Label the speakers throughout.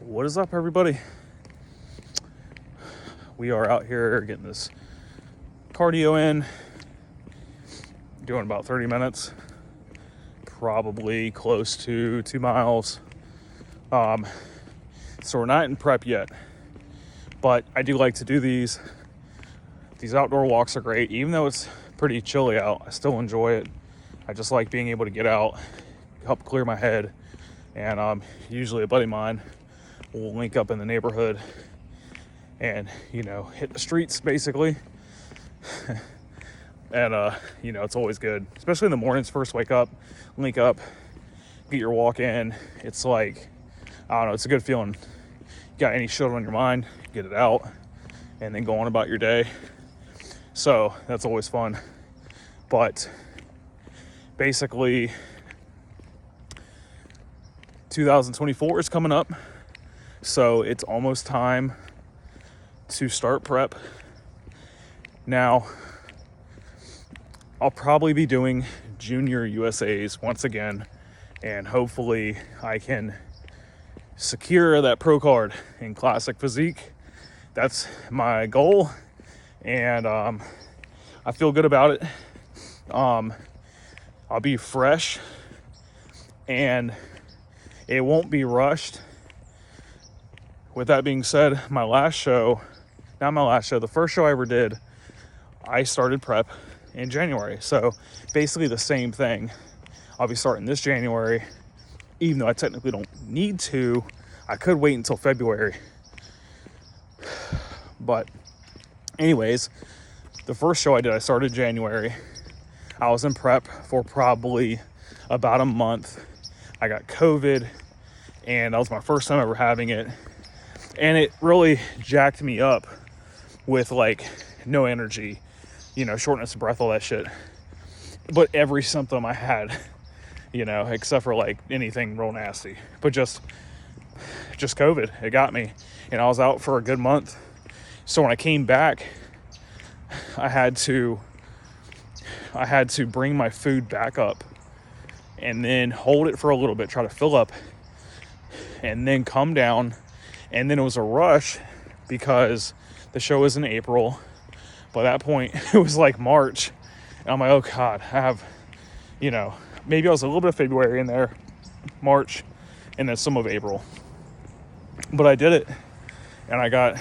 Speaker 1: What is up, everybody? We are out here getting this cardio in, doing about 30 minutes, probably close to 2 miles. So we're not in prep yet, but I do like to do these. These outdoor walks are great. Even though it's pretty chilly out, I still enjoy it. I just like being able to get out, help clear my head. And usually a buddy of mine will link up in the neighborhood and, hit the streets basically. And, it's always good, especially in the mornings. First wake up, link up, get your walk in. It's like, I don't know, it's a good feeling. You got any shit on your mind, get it out, and then go on about your day. So that's always fun. But basically, 2024 is coming up, so it's almost time to start prep. Now, I'll probably be doing junior USAs once again, and hopefully I can secure that pro card in classic physique. That's my goal, and I feel good about it. I'll be fresh, and it won't be rushed. With that being said, the first show I ever did, I started prep in January. So basically the same thing. I'll be starting this January, even though I technically don't need to. I could wait until February. But anyways, the first show I did, I started January. I was in prep for probably about a month. I got COVID, and that was my first time ever having it. And it really jacked me up with no energy, shortness of breath, all that shit. But every symptom I had, except for anything real nasty. But just COVID, it got me. And I was out for a good month. So when I came back, I had to bring my food back up and then hold it for a little bit, try to fill up, and then come down. And then it was a rush because the show was in April. By that point, it was March. And I'm like, oh God, I have, maybe I was a little bit of February in there, March, and then some of April. But I did it, and I got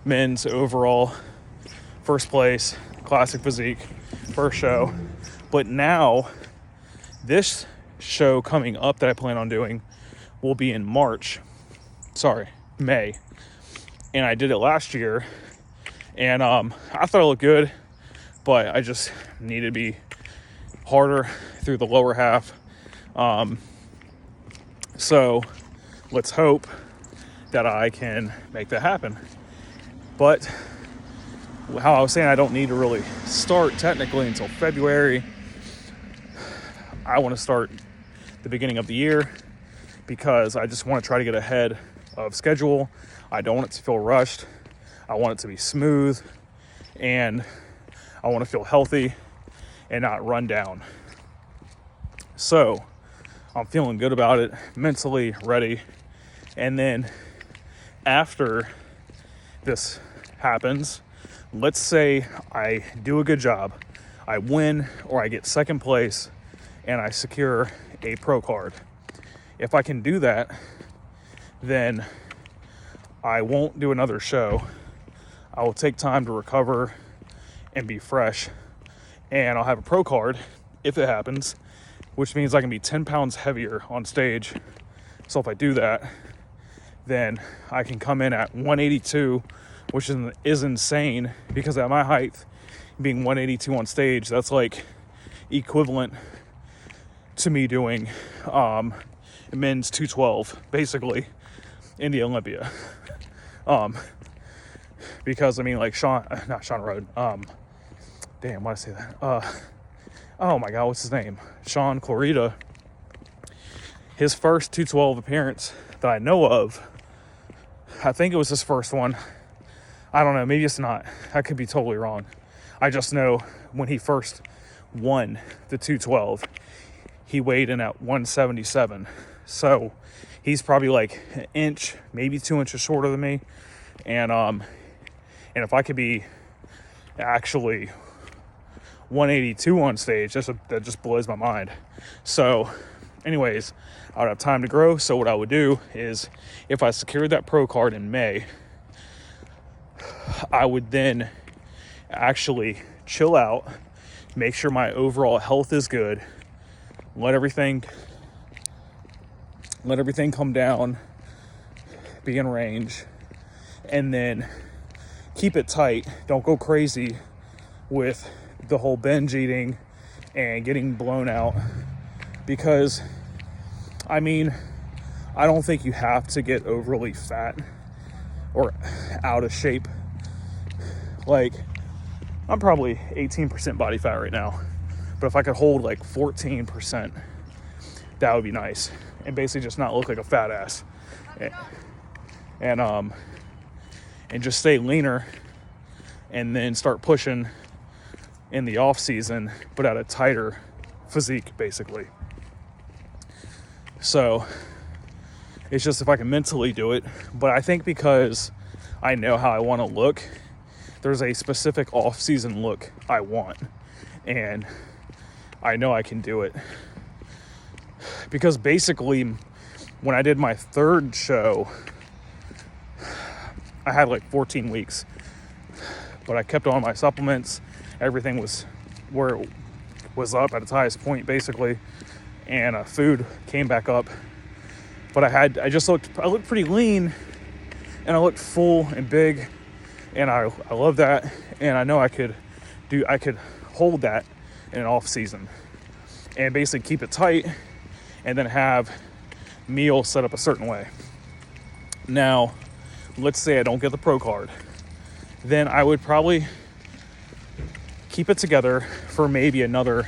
Speaker 1: men's overall first place, classic physique, first show. But now, this show coming up that I plan on doing will be in May. And I did it last year, and I thought it looked good, but I just needed to be harder through the lower half. So let's hope that I can make that happen. But how I was saying, I don't need to really start technically until February. I want to start the beginning of the year because I just want to try to get ahead of schedule. I don't want it to feel rushed. I want it to be smooth, and I want to feel healthy and not run down. So I'm feeling good about it, mentally ready. And then after this happens, let's say I do a good job, I win, or I get second place, and I secure a pro card. If I can do that, then I won't do another show. I will take time to recover and be fresh, and I'll have a pro card if it happens, which means I can be 10 pounds heavier on stage. So if I do that, then I can come in at 182, which is insane, because at my height, being 182 on stage, that's equivalent to me doing men's 212 basically in the Olympia. Because Sean Rhoden, damn, why did I say that? Oh my God, what's his name? Sean Clarita. His first 212 appearance that I know of, I think it was his first one. I don't know, maybe it's not. I could be totally wrong. I just know when he first won the 212, he weighed in at 177. So He's probably like an inch, maybe 2 inches shorter than me. And if I could be actually 182 on stage, that just blows my mind. So anyways, I would have time to grow. So what I would do is, if I secured that pro card in May, I would then actually chill out, make sure my overall health is good, let everything come down, be in range, and then keep it tight. Don't go crazy with the whole binge eating and getting blown out, because I mean, I don't think you have to get overly fat or out of shape. Like, I'm probably 18% body fat right now, but if I could hold like 14%, that would be nice, and basically just not look like a fat ass, and just stay leaner, and then start pushing in the off season, but at a tighter physique, basically. So it's just if I can mentally do it. But I think because I know how I want to look, there's a specific off-season look I want, and I know I can do it. Because basically, when I did my third show, I had like 14 weeks, but I kept on my supplements. Everything was where it was up at its highest point, basically, and food came back up. But I looked pretty lean, and I looked full and big, and I love that, and I know I could hold that in an off season, and basically keep it tight, and then have meals set up a certain way. Now, let's say I don't get the pro card, then I would probably keep it together for maybe another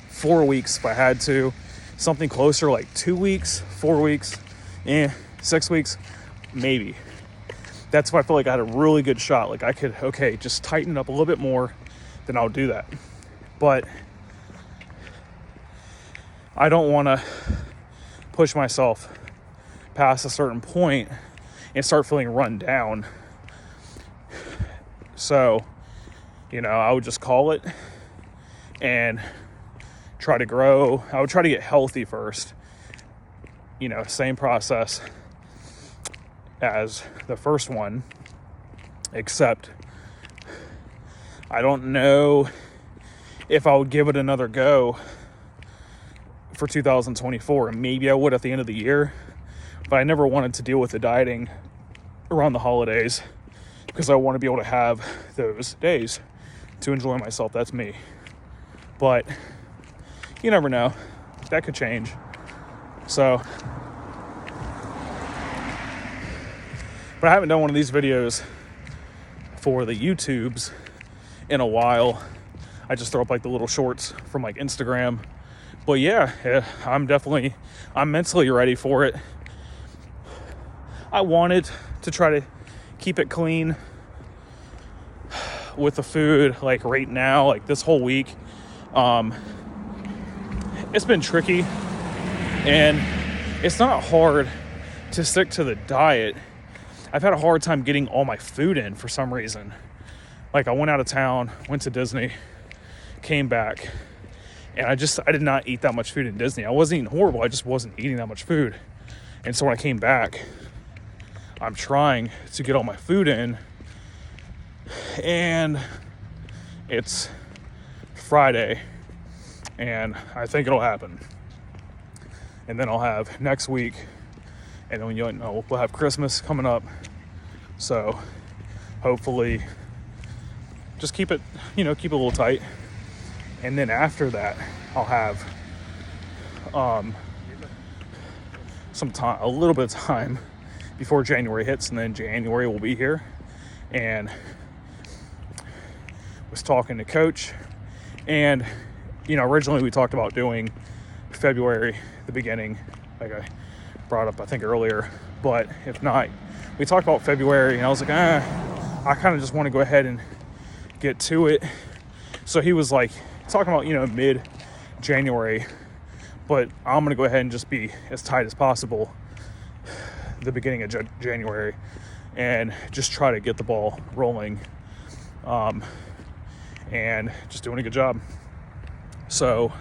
Speaker 1: 4 weeks if I had to. Something closer like 2 weeks, 4 weeks, 6 weeks, maybe. That's if I feel like I had a really good shot. Like I could, just tighten up a little bit more, then I'll do that. But I don't want to push myself past a certain point and start feeling run down. So, I would just call it and try to grow. I would try to get healthy first. Same process as the first one, except I don't know if I would give it another go for 2024. Maybe I would at the end of the year, but I never wanted to deal with the dieting around the holidays because I want to be able to have those days to enjoy myself. That's me. But you never know. That could change. So, but I haven't done one of these videos for the YouTubes in a while. I just throw up like the little shorts from like Instagram. But yeah, I'm mentally ready for it. I wanted to try to keep it clean with the food, like right now, like this whole week. It's been tricky, and it's not hard to stick to the diet. I've had a hard time getting all my food in for some reason. Like I went out of town, went to Disney, came back, and I did not eat that much food in Disney. I wasn't eating horrible, I just wasn't eating that much food. And so when I came back, I'm trying to get all my food in, and it's Friday, and I think it'll happen. And then I'll have next week, and then we'll have Christmas coming up. So hopefully just keep it a little tight. And then after that, I'll have some time, a little bit of time before January hits, and then January will be here. And was talking to Coach, and originally we talked about doing February, the beginning, like I brought up I think earlier, but if not, we talked about February, and I was like, I kind of just want to go ahead and get to it. So he was like talking about mid-January, but I'm gonna go ahead and just be as tight as possible the beginning of January and just try to get the ball rolling, and just doing a good job. So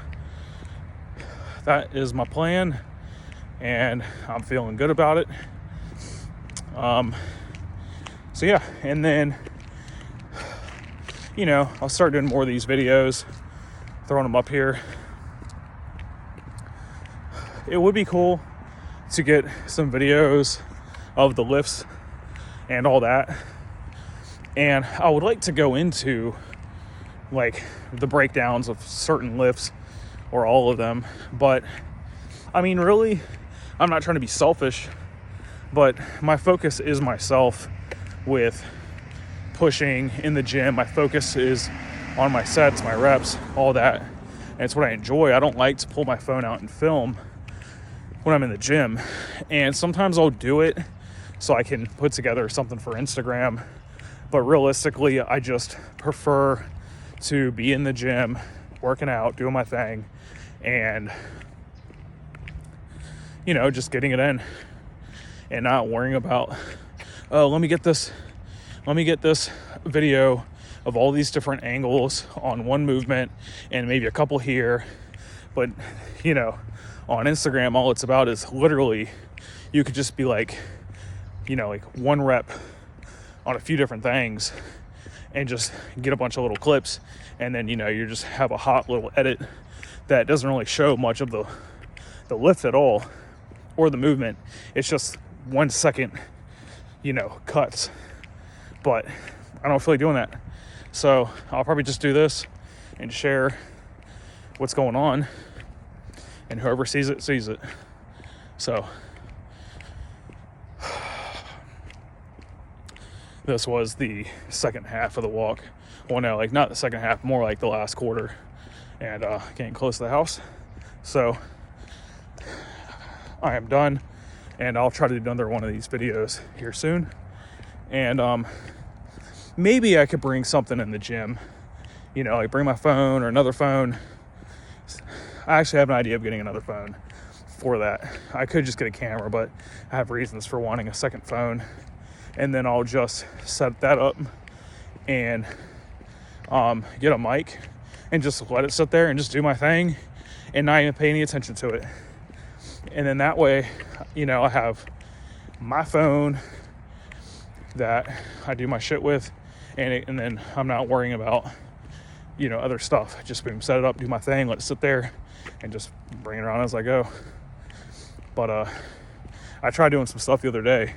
Speaker 1: that is my plan, and I'm feeling good about it. So yeah, and then, I'll start doing more of these videos, throwing them up here. It would be cool to get some videos of the lifts and all that. And I would like to go into like the breakdowns of certain lifts or all of them. But I mean, really, I'm not trying to be selfish, but my focus is myself with pushing in the gym. My focus is on my sets, my reps, all that. And it's what I enjoy. I don't like to pull my phone out and film when I'm in the gym. And sometimes I'll do it so I can put together something for Instagram. But realistically, I just prefer to be in the gym, working out, doing my thing, and, just getting it in and not worrying about, oh, let me get this video of all these different angles on one movement and maybe a couple here. But, on Instagram, all it's about is literally, you could just be like, like one rep on a few different things and just get a bunch of little clips. And then, you just have a hot little edit that doesn't really show much of the lift at all or the movement. It's just 1 second, cuts. But I don't feel like doing that. So I'll probably just do this and share what's going on, and whoever sees it, sees it. So this was the second half of the walk. Well, no, like not the second half, more like the last quarter, and getting close to the house. So I am done, and I'll try to do another one of these videos here soon. And maybe I could bring something in the gym, like bring my phone or another phone. I actually have an idea of getting another phone for that. I could just get a camera, but I have reasons for wanting a second phone. And then I'll just set that up and get a mic and just let it sit there and just do my thing and not even pay any attention to it. And then that way, I have my phone that I do my shit with, and then I'm not worrying about, other stuff. Just boom, set it up, do my thing, let it sit there, and just bring it around as I go. But I tried doing some stuff the other day,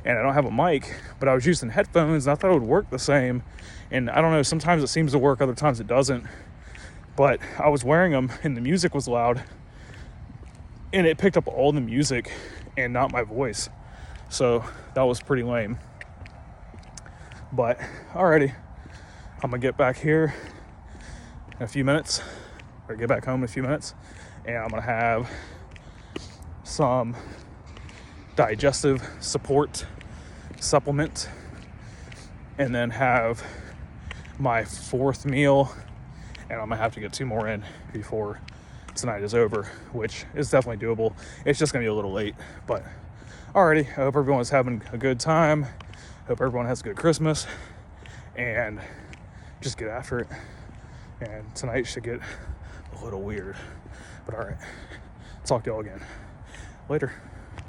Speaker 1: and I don't have a mic, but I was using headphones, and I thought it would work the same. And I don't know, sometimes it seems to work, other times it doesn't. But I was wearing them, and the music was loud, and it picked up all the music and not my voice. So that was pretty lame. But alrighty, I'm gonna get back here in a few minutes, or get back home in a few minutes, and I'm gonna have some digestive support supplement, and then have my fourth meal, and I'm gonna have to get 2 more in before tonight is over, which is definitely doable. It's just gonna be a little late, but alrighty, I hope everyone's having a good time. Hope everyone has a good Christmas, and just get after it. And tonight should get a little weird, but all right. Talk to y'all again later.